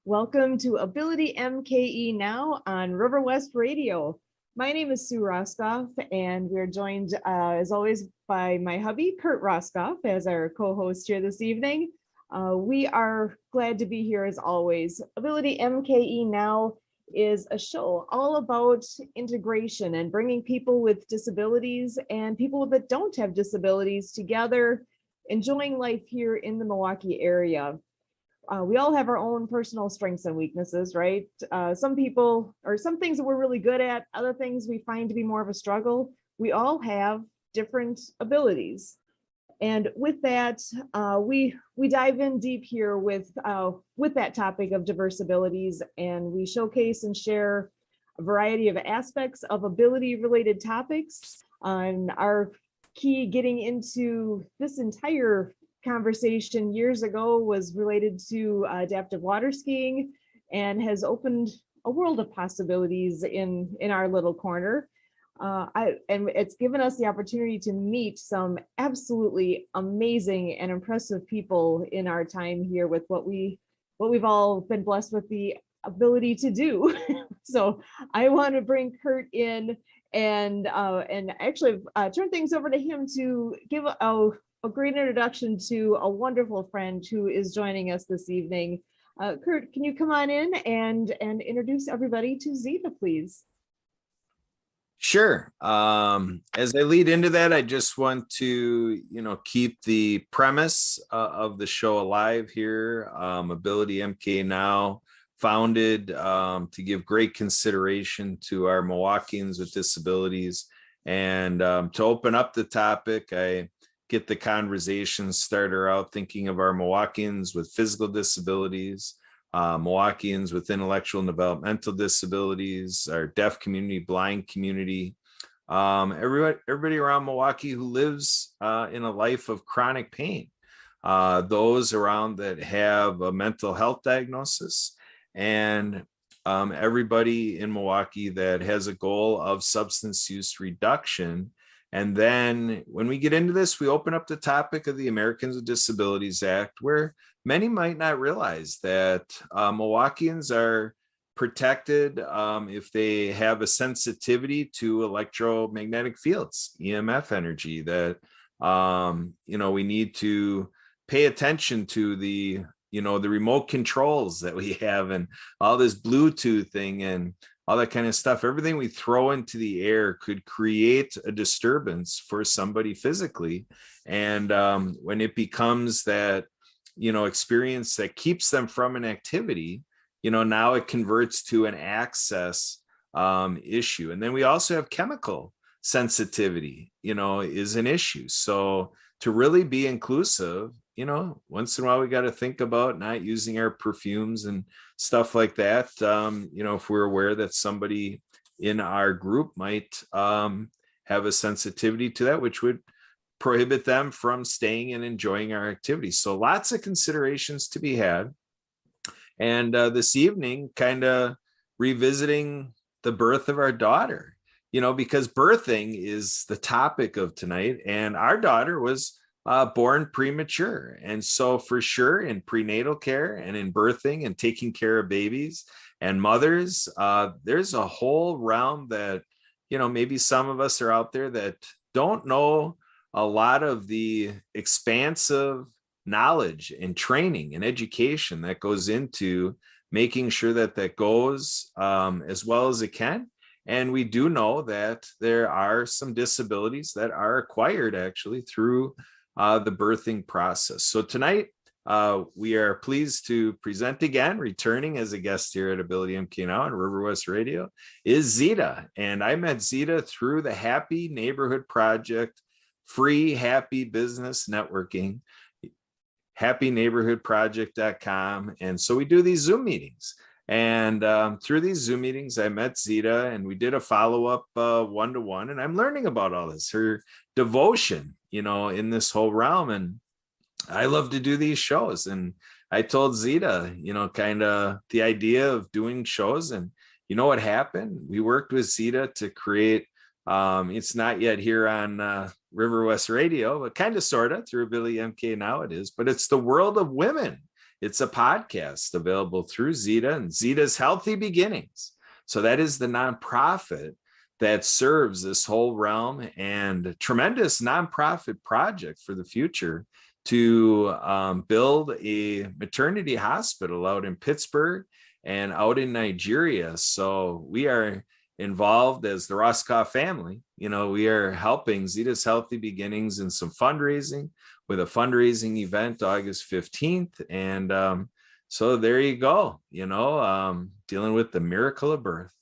Welcome to Ability MKE Now on River West Radio. My name is Sue Roskopf, and we're joined, as always, by my hubby, Kurt Roskopf, as our co-host here this evening. We are glad to be here as always. Ability MKE Now is a show all about integration and bringing people with disabilities and people that don't have disabilities together, enjoying life here in the Milwaukee area. We all have our own personal strengths and weaknesses, right? Some people, or some things that we're really good at, other things we find to be more of a struggle. We all have different abilities. And with that, we dive in deep here with that topic of diverse abilities, and we showcase and share a variety of aspects of ability-related topics. And our key getting into this entire conversation years ago was related to adaptive water skiing, and has opened a world of possibilities in our little corner. And it's given us the opportunity to meet some absolutely amazing and impressive people in our time here with what we've all been blessed with the ability to do. So I want to bring Kurt in and actually turn things over to him to give a great introduction to a wonderful friend who is joining us this evening. Kurt, can you come on in and introduce everybody to Zita, please? Sure. As I lead into that, I just want to, keep the premise of the show alive here. Ability MKE Now, founded to give great consideration to our Milwaukeeans with disabilities. And to open up the topic, I get the conversation starter out thinking of our Milwaukeeans with physical disabilities, Milwaukeeans with intellectual and developmental disabilities, our deaf community, blind community, everybody around Milwaukee who lives in a life of chronic pain, those around that have a mental health diagnosis, and everybody in Milwaukee that has a goal of substance use reduction. And then when we get into this, we open up the topic of the Americans with Disabilities Act, where many might not realize that Milwaukeeans are protected if they have a sensitivity to electromagnetic fields, EMF energy, that, we need to pay attention to the remote controls that we have and all this Bluetooth thing and all that kind of stuff. Everything we throw into the air could create a disturbance for somebody physically. And when it becomes that, experience that keeps them from an activity, now it converts to an access issue. And then we also have chemical sensitivity, is an issue. So to really be inclusive, once in a while we got to think about not using our perfumes and stuff like that. If we're aware that somebody in our group might have a sensitivity to that, which would prohibit them from staying and enjoying our activities. So lots of considerations to be had. And this evening, kind of revisiting the birth of our daughter, because birthing is the topic of tonight. And our daughter was born premature. And so for sure in prenatal care and in birthing and taking care of babies and mothers, there's a whole realm that, maybe some of us are out there that don't know a lot of the expansive knowledge and training and education that goes into making sure that that goes as well as it can. And we do know that there are some disabilities that are acquired actually through the birthing process. So tonight, we are pleased to present again, returning as a guest here at Ability MKE Now on River West Radio, is Zita. And I met Zita through the Happy Neighborhood Project, free happy business networking, happyneighborhoodproject.com. And so we do these Zoom meetings. And through these Zoom meetings, I met Zita and we did a follow-up one-to-one. And I'm learning about all this, her devotion, in this whole realm. And I love to do these shows. And I told Zita, kind of the idea of doing shows. And what happened? We worked with Zita to create, it's not yet here on River West Radio, but kind of, sort of through Ability MKE Now it is, but it's the world of women It's a podcast available through Zita and Zita's Healthy Beginnings. So that is the nonprofit that serves this whole realm, and tremendous nonprofit project for the future to build a maternity hospital out in Pittsburgh and out in Nigeria. So we are involved as the Roskopf family. You know, we are helping Zita's Healthy Beginnings in some fundraising with a fundraising event August 15th. And so there you go, you know, dealing with the miracle of birth,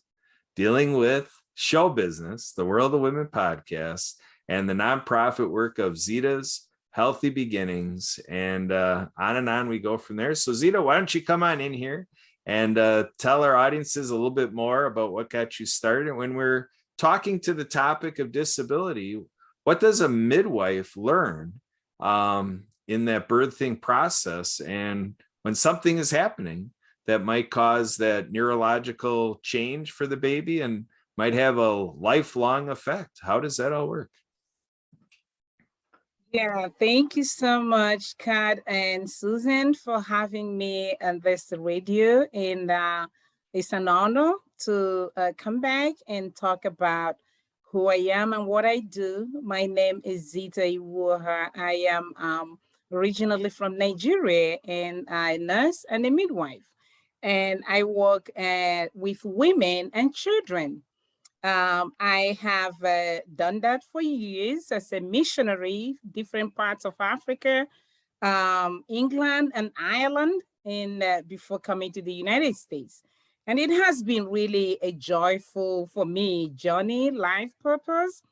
dealing with show business, the World of Women podcast, and the nonprofit work of Zita's Healthy Beginnings, and on we go from there. So Zita, why don't you come on in here and tell our audiences a little bit more about what got you started? And when we're talking to the topic of disability, what does a midwife learn in that birthing process, and when something is happening that might cause that neurological change for the baby and might have a lifelong effect? How does that all work? Yeah, thank you so much, Kat and Susan, for having me on this radio. And it's an honor to come back and talk about who I am and what I do. My name is Zita. I am originally from Nigeria, and I nurse and a midwife. And I work with women and children. I have done that for years as a missionary, different parts of Africa, England and Ireland, and before coming to the United States. And it has been really a joyful, for me, journey, life purpose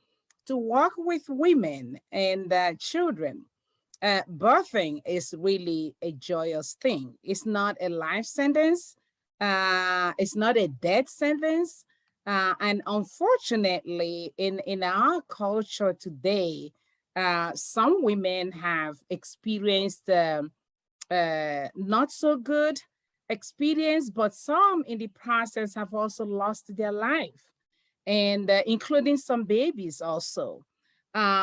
to work with women and children. Birthing is really a joyous thing. It's not a life sentence. It's not a death sentence. And unfortunately, in our culture today, some women have experienced not so good experience, but some in the process have also lost their life, and including some babies also.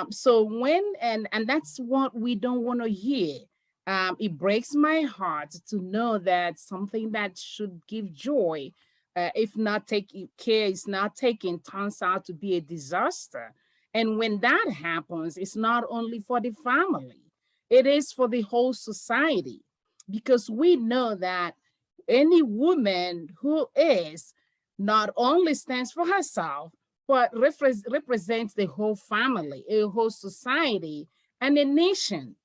So and that's what we don't want to hear. It breaks my heart to know that something that should give joy, if not taking care, is not taken, turns out to be a disaster. And when that happens, it's not only for the family, it is for the whole society, because we know that any woman who is not only stands for herself, but represents the whole family, a whole society, and a nation.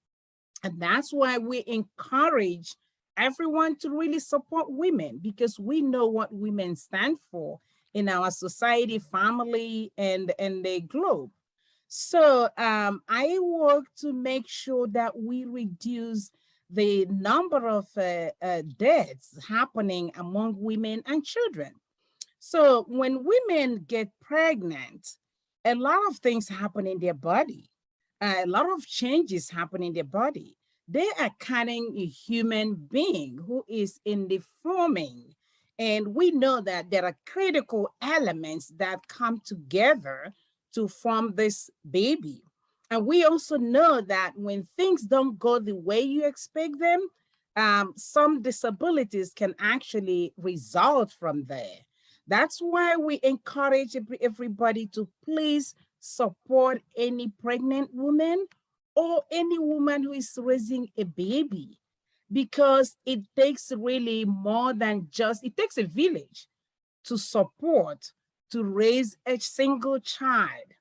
And that's why we encourage everyone to really support women, because we know what women stand for in our society, family, and the globe. So I work to make sure that we reduce the number of deaths happening among women and children. So when women get pregnant, a lot of things happen in their body. A lot of changes happen in their body. They are carrying a human being who is in the forming. And we know that there are critical elements that come together to form this baby. And we also know that when things don't go the way you expect them, some disabilities can actually result from there. That's why we encourage everybody to please support any pregnant woman or any woman who is raising a baby, because it takes really more than just, it takes a village to support, to raise a single child.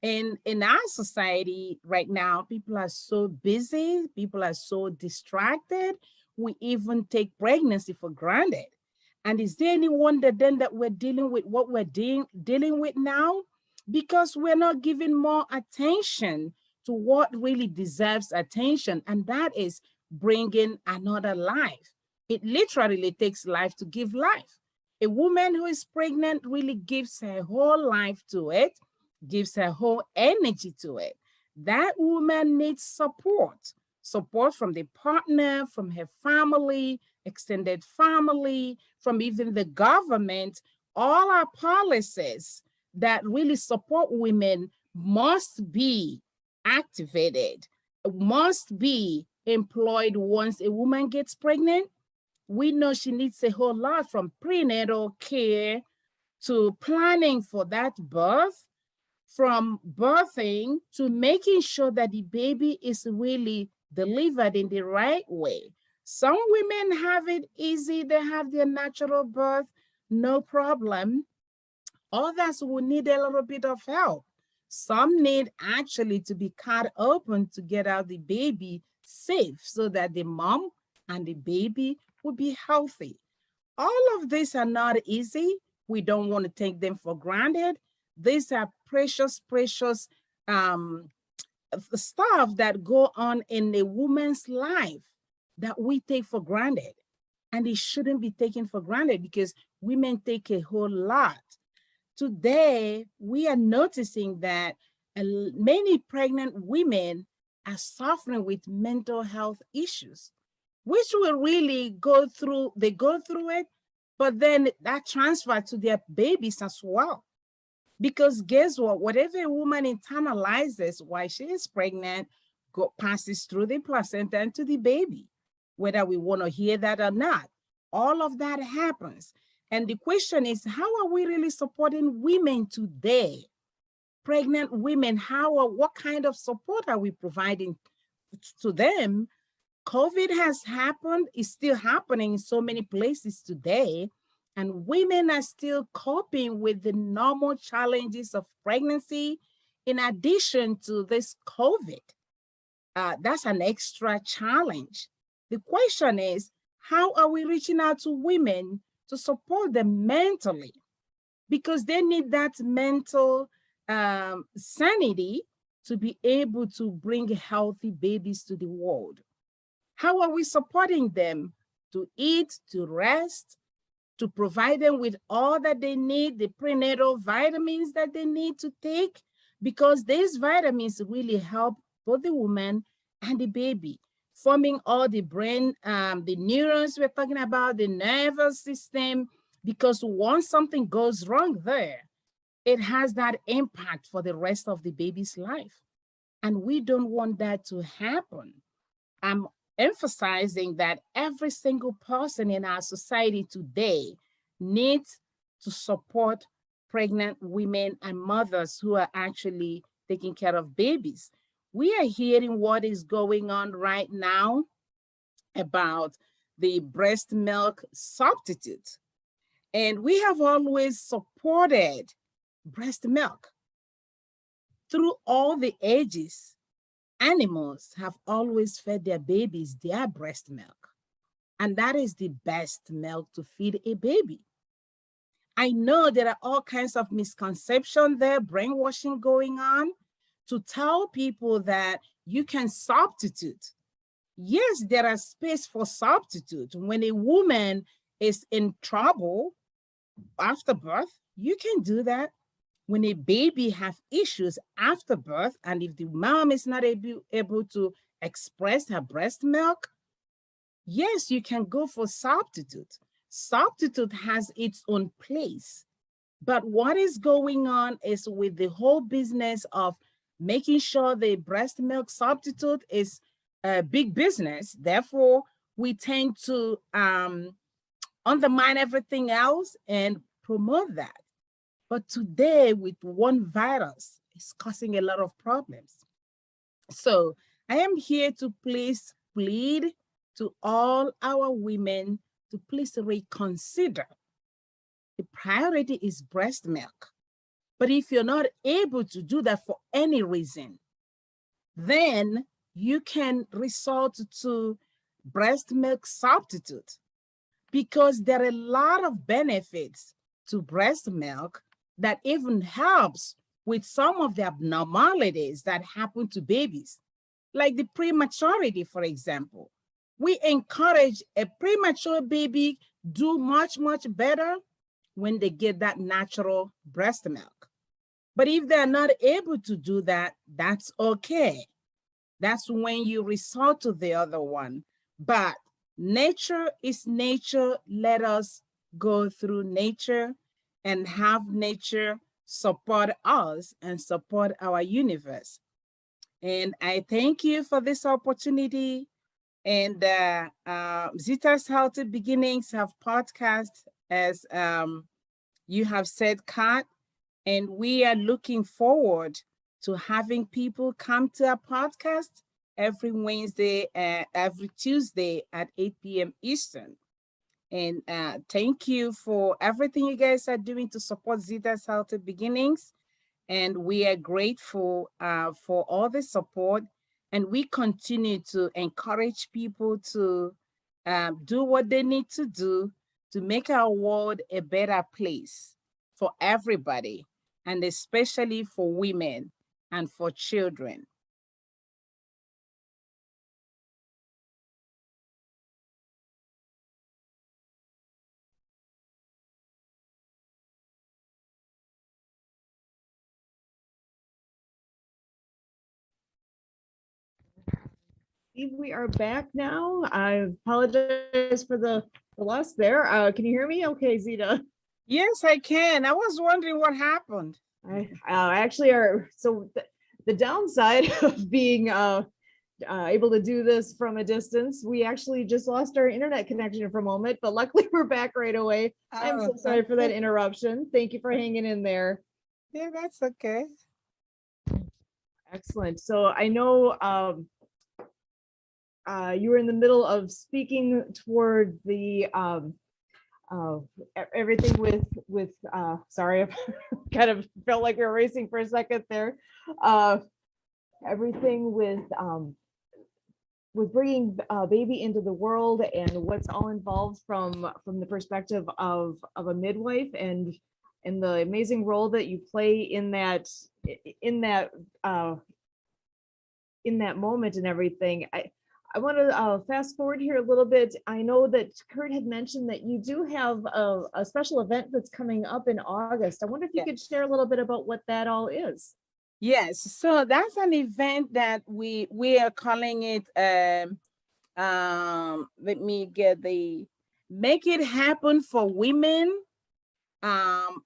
And in our society right now, people are so busy, people are so distracted, we even take pregnancy for granted. And is there any wonder then that we're dealing with what we're dealing with now? Because we're not giving more attention to what really deserves attention, and that is bringing another life. It literally takes life to give life. A woman who is pregnant really gives her whole life to it, gives her whole energy to it. That woman needs support from the partner, from her family, extended family, from even the government. All our policies that really support women must be activated, must be employed once a woman gets pregnant. We know she needs a whole lot, from prenatal care to planning for that birth, from birthing to making sure that the baby is really delivered in the right way. Some women have it easy, they have their natural birth, no problem. Others will need a little bit of help. Some need actually to be cut open to get out the baby safe so that the mom and the baby will be healthy. All of these are not easy. We don't want to take them for granted. These are precious, precious stuff that go on in a woman's life that we take for granted. And it shouldn't be taken for granted because women take a whole lot. Today, we are noticing that many pregnant women are suffering with mental health issues, which will really go through it, but then that transfers to their babies as well. Because guess what? Whatever a woman internalizes while she is pregnant passes through the placenta and to the baby, whether we want to hear that or not. All of that happens. And the question is, how are we really supporting women today? Pregnant women, what kind of support are we providing to them? COVID has happened, it's still happening in so many places today, and women are still coping with the normal challenges of pregnancy in addition to this COVID. That's an extra challenge. The question is, how are we reaching out to women to support them mentally? Because they need that mental sanity to be able to bring healthy babies to the world. How are we supporting them to eat, to rest, to provide them with all that they need, the prenatal vitamins that they need to take? Because these vitamins really help both the woman and the baby, forming all the brain, the neurons we're talking about, the nervous system, because once something goes wrong there, it has that impact for the rest of the baby's life. And we don't want that to happen. I'm emphasizing that every single person in our society today needs to support pregnant women and mothers who are actually taking care of babies. We are hearing what is going on right now about the breast milk substitute. And we have always supported breast milk. Through all the ages, animals have always fed their babies their breast milk. And that is the best milk to feed a baby. I know there are all kinds of misconceptions there, brainwashing going on, to tell people that you can substitute. Yes, there are space for substitute. When a woman is in trouble after birth, you can do that. When a baby has issues after birth, and if the mom is not able to express her breast milk, yes, you can go for substitute. Substitute has its own place. But what is going on is with the whole business of making sure the breast milk substitute is a big business. Therefore, we tend to undermine everything else and promote that. But today, with one virus, it's causing a lot of problems. So I am here to please plead to all our women to please reconsider. The priority is breast milk. But if you're not able to do that for any reason, then you can resort to breast milk substitute, because there are a lot of benefits to breast milk that even helps with some of the abnormalities that happen to babies, like the prematurity, for example. We encourage a premature baby do much, much better when they get that natural breast milk. But if they're not able to do that, that's okay. That's when you resort to the other one. But nature is nature. Let us go through nature and have nature support us and support our universe. And I thank you for this opportunity. And Zita's Healthy Beginnings have podcast, as you have said, Kat, and we are looking forward to having people come to our podcast every Wednesday, every Tuesday at 8 p.m. Eastern. And thank you for everything you guys are doing to support Zita's Healthy Beginnings. And we are grateful for all the support. And we continue to encourage people to do what they need to do to make our world a better place for everybody, and especially for women and for children. We are back now. I apologize for the loss there. Can you hear me? Okay, Zita. Yes, I can. I was wondering what happened. I actually are. So the downside of being able to do this from a distance, we actually just lost our internet connection for a moment, but luckily we're back right away. I'm so sorry for that interruption. Thank you for hanging in there. Yeah, that's okay. Excellent. So I know you were in the middle of speaking toward the everything with sorry, I kind of felt like we were racing for a second there. Everything with bringing a baby into the world and what's all involved from the perspective of a midwife, and the amazing role that you play in that moment and everything. I want to fast forward here a little bit. I know that Kurt had mentioned that you do have a special event that's coming up in August. I wonder if you could share a little bit about what that all is. Yes, so that's an event that we are calling it. Let me get the Make It Happen for Women. That's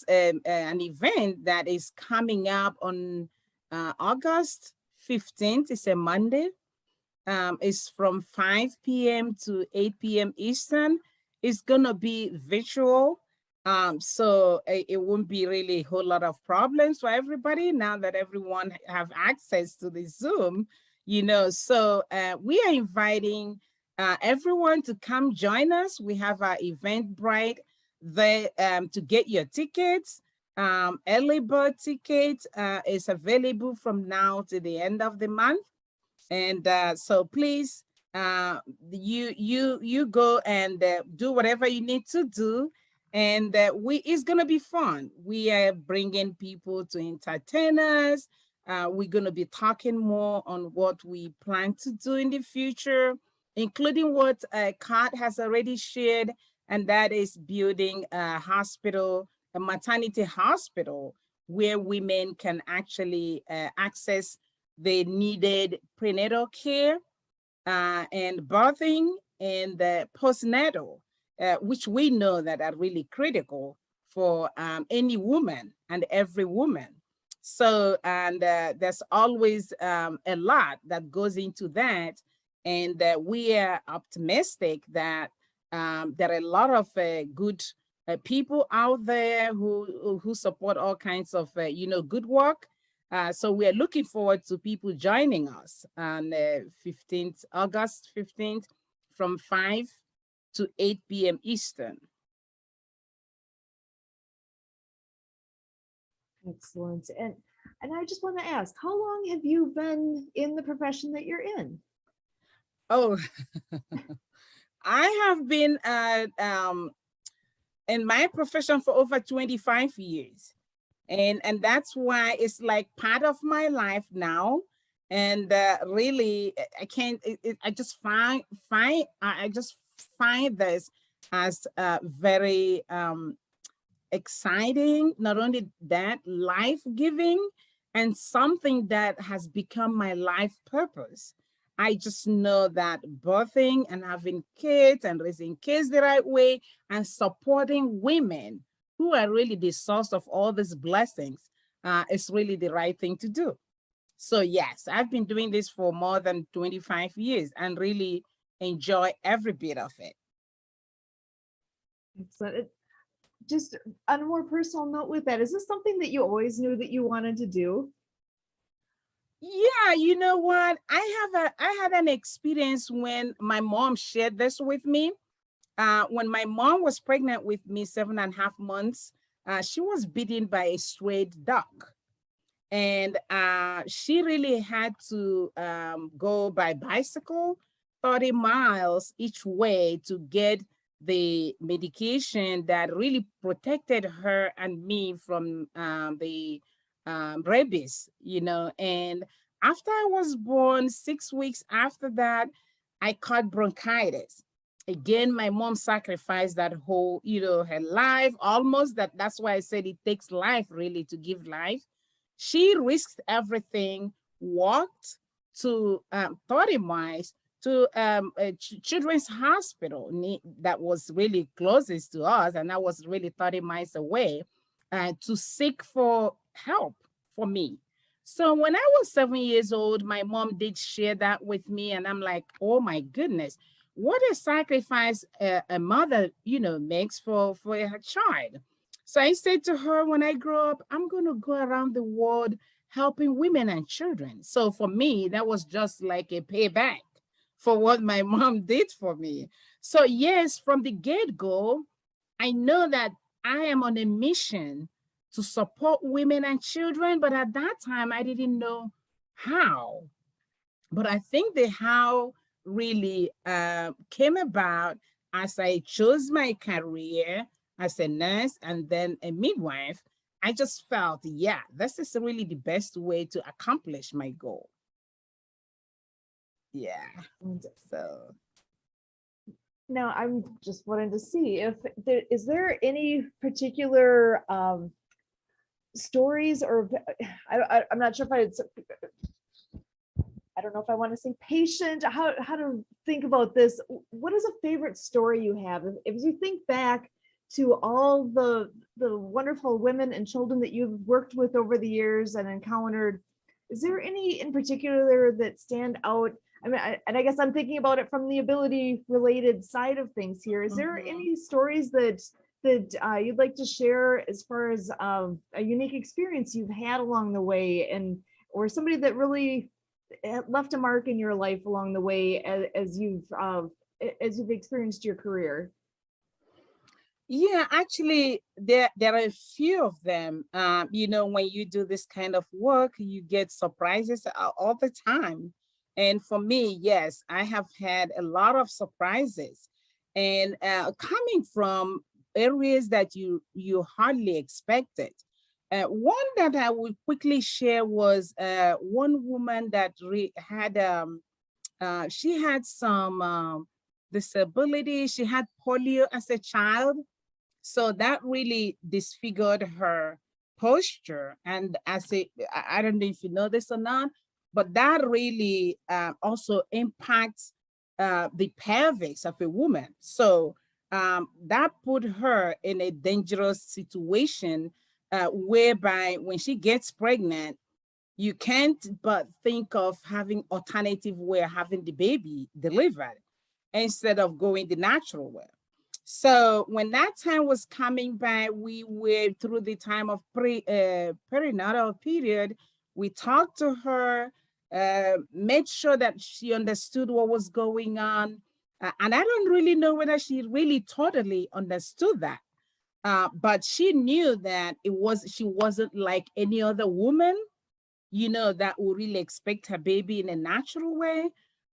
an event that is coming up on August 15th. It's a Monday. It's from 5 p.m. to 8 p.m. Eastern. It's gonna be virtual. So it won't be really a whole lot of problems for everybody now that everyone have access to the Zoom, So we are inviting everyone to come join us. We have our Eventbrite there to get your tickets. Early bird ticket is available from now to the end of the month. And so please, you go and do whatever you need to do. And it's going to be fun. We are bringing people to entertain us. We're going to be talking more on what we plan to do in the future, including what Kat has already shared, and that is building a hospital, a maternity hospital, where women can actually access the needed prenatal care and birthing and postnatal, which we know that are really critical for any woman and every woman. So, and there's always a lot that goes into that. And we are optimistic that there are a lot of good people out there who support all kinds of, good work. So we are looking forward to people joining us on August 15th from 5 to 8 p.m. Eastern. Excellent. And I just want to ask, how long have you been in the profession that you're in? Oh, I have been in my profession for over 25 years. And that's why it's like part of my life now. And really, I can't. I just find this as very exciting. Not only that, life-giving, and something that has become my life purpose. I just know that birthing and having kids and raising kids the right way and supporting women who are really the source of all these blessings is really the right thing to do. So yes, I've been doing this for more than 25 years and really enjoy every bit of it. Excellent. Just on a more personal note with that, is this something that you always knew that you wanted to do? Yeah, you know what? I had an experience when my mom shared this with me. When my mom was pregnant with me, 7.5 months, she was bitten by a stray dog. And she really had to go by bicycle 30 miles each way to get the medication that really protected her and me from the rabies, you know. And after I was born, 6 weeks after that, I caught bronchitis. Again, my mom sacrificed that whole, you know, her life almost. That's why I said it takes life really to give life. She risked everything, walked to 30 miles to a children's hospital that was really closest to us, and that was really 30 miles away, to seek for help for me. So when I was 7 years old, my mom did share that with me, and I'm like, oh my goodness, what a sacrifice a mother, you know, makes for her child. So I said to her, when I grow up, I'm going to go around the world helping women and children. So for me, that was just like a payback for what my mom did for me. So yes, from the get-go, I know that I am on a mission to support women and children, but at that time, I didn't know how. But I think the how really came about as I chose my career as a nurse and then a midwife. I just felt, yeah, this is really the best way to accomplish my goal. Yeah. So Now, I'm just wanting to see if there any particular stories, or I'm not sure if I don't know if I want to say patient, how to think about this. What is a favorite story you have? If you think back to all the wonderful women and children that you've worked with over the years and encountered, is there any in particular that stand out? I mean, and I guess I'm thinking about it from the ability related side of things here. Is there any stories that you'd like to share as far as a unique experience you've had along the way, and or somebody that really left a mark in your life along the way as you've experienced your career? yeah, actually, there are a few of them. You know, when you do this kind of work, you get surprises all the time. And for me, yes, I have had a lot of surprises, and coming from areas that you hardly expected. One that I would quickly share was one woman that had she had some disability. She had polio as a child, so that really disfigured her posture. And as I don't know if you know this or not, but that really also impacts the pelvis of a woman. So that put her in a dangerous situation whereby when she gets pregnant, you can't but think of having alternative way of having the baby delivered instead of going the natural way. So when that time was coming by, we were through the time of perinatal period. We talked to her, made sure that she understood what was going on. And I don't really know whether she really totally understood that. But she knew that she wasn't like any other woman, you know, that would really expect her baby in a natural way.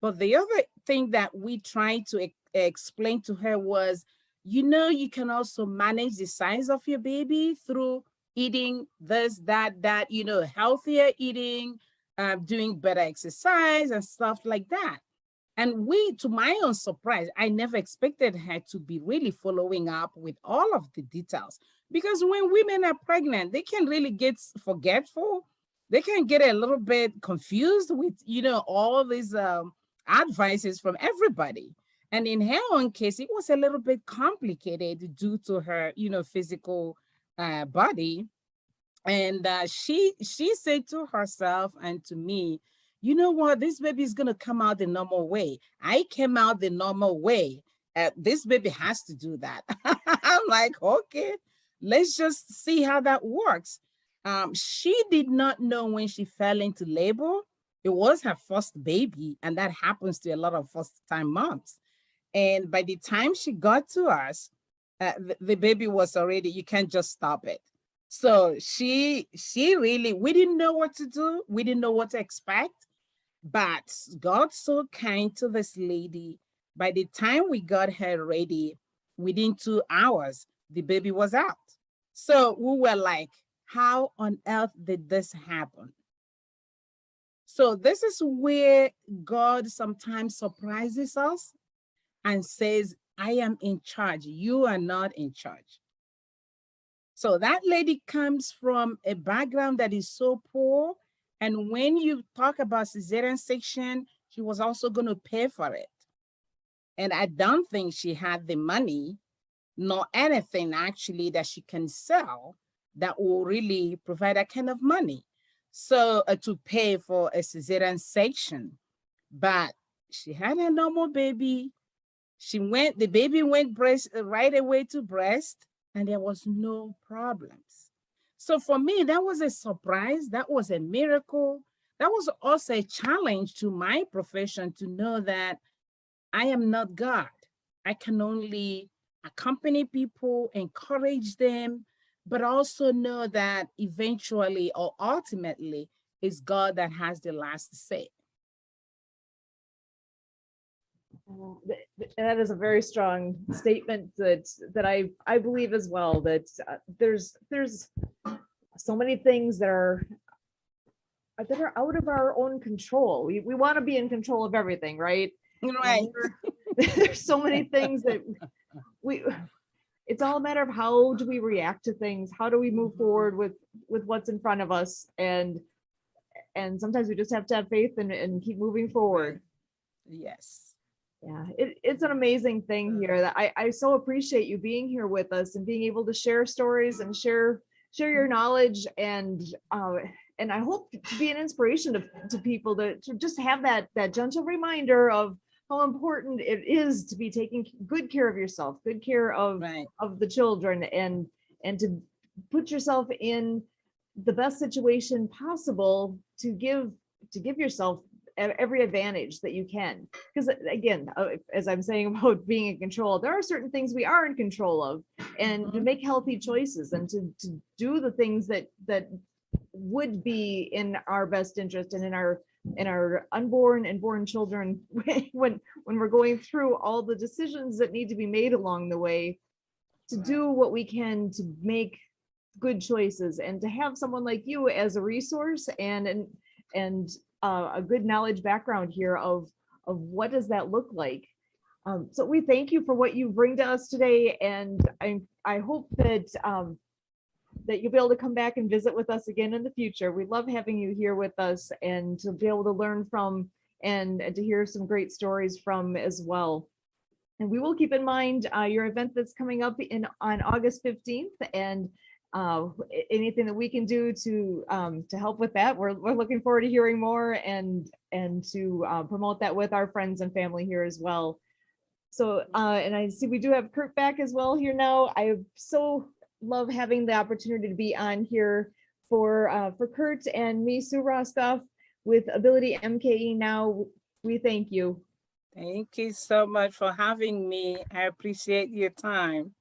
But the other thing that we tried to explain to her was, you know, you can also manage the size of your baby through eating this, that, you know, healthier eating, doing better exercise and stuff like that. And to my own surprise, I never expected her to be really following up with all of the details. Because when women are pregnant, they can really get forgetful. They can get a little bit confused with, you know, all these advices from everybody. And in her own case, it was a little bit complicated due to her, you know, physical body. And she said to herself and to me, you know what, this baby is going to come out the normal way. I came out the normal way. This baby has to do that. I'm like, okay, let's just see how that works. She did not know when she fell into labor. It was her first baby, and that happens to a lot of first-time moms. And by the time she got to us, the baby was already, you can't just stop it. So she really, we didn't know what to do. We didn't know what to expect, but God's so kind to this lady. By the time we got her ready, within 2 hours, the baby was out. So we were like, how on earth did this happen? So this is where God sometimes surprises us and says, I am in charge. You are not in charge. So that lady comes from a background that is so poor. And when you talk about cesarean section, she was also going to pay for it. And I don't think she had the money, nor anything actually that she can sell that will really provide that kind of money. So to pay for a cesarean section. But she had a normal baby. The baby went breast right away to breast, and there was no problems. So for me, that was a surprise. That was a miracle. That was also a challenge to my profession to know that I am not God. I can only accompany people, encourage them, but also know that eventually or ultimately it's God that has the last say. That is a very strong statement that I believe as well, that there's so many things that are out of our own control. We want to be in control of everything, right? Right. There's so many things that it's all a matter of how do we react to things, how do we move forward with what's in front of us, and sometimes we just have to have faith and keep moving forward. Yes. Yeah, it's an amazing thing here that I so appreciate you being here with us and being able to share stories and share your knowledge, and I hope to be an inspiration to people to just have that gentle reminder of how important it is to be taking good care of yourself, good care of the children, and to put yourself in the best situation possible to give yourself every advantage that you can. Because again, as I'm saying about being in control, there are certain things we are in control of, and to make healthy choices and to do the things that would be in our best interest and in our unborn and born children when we're going through all the decisions that need to be made along the way, to do what we can to make good choices, and to have someone like you as a resource and a good knowledge background here of what does that look like. So we thank you for what you bring to us today, and I hope that that you'll be able to come back and visit with us again in the future. We love having you here with us and to be able to learn from and to hear some great stories from as well. And we will keep in mind your event that's coming up on August 15th, and anything that we can do to help with that. We're looking forward to hearing more and to promote that with our friends and family here as well. So and I see we do have Kurt back as well here now. I so love having the opportunity to be on here for Kurt and me, Sue Roskopf, with Ability MKE Now. We thank you. Thank you so much for having me. I appreciate your time.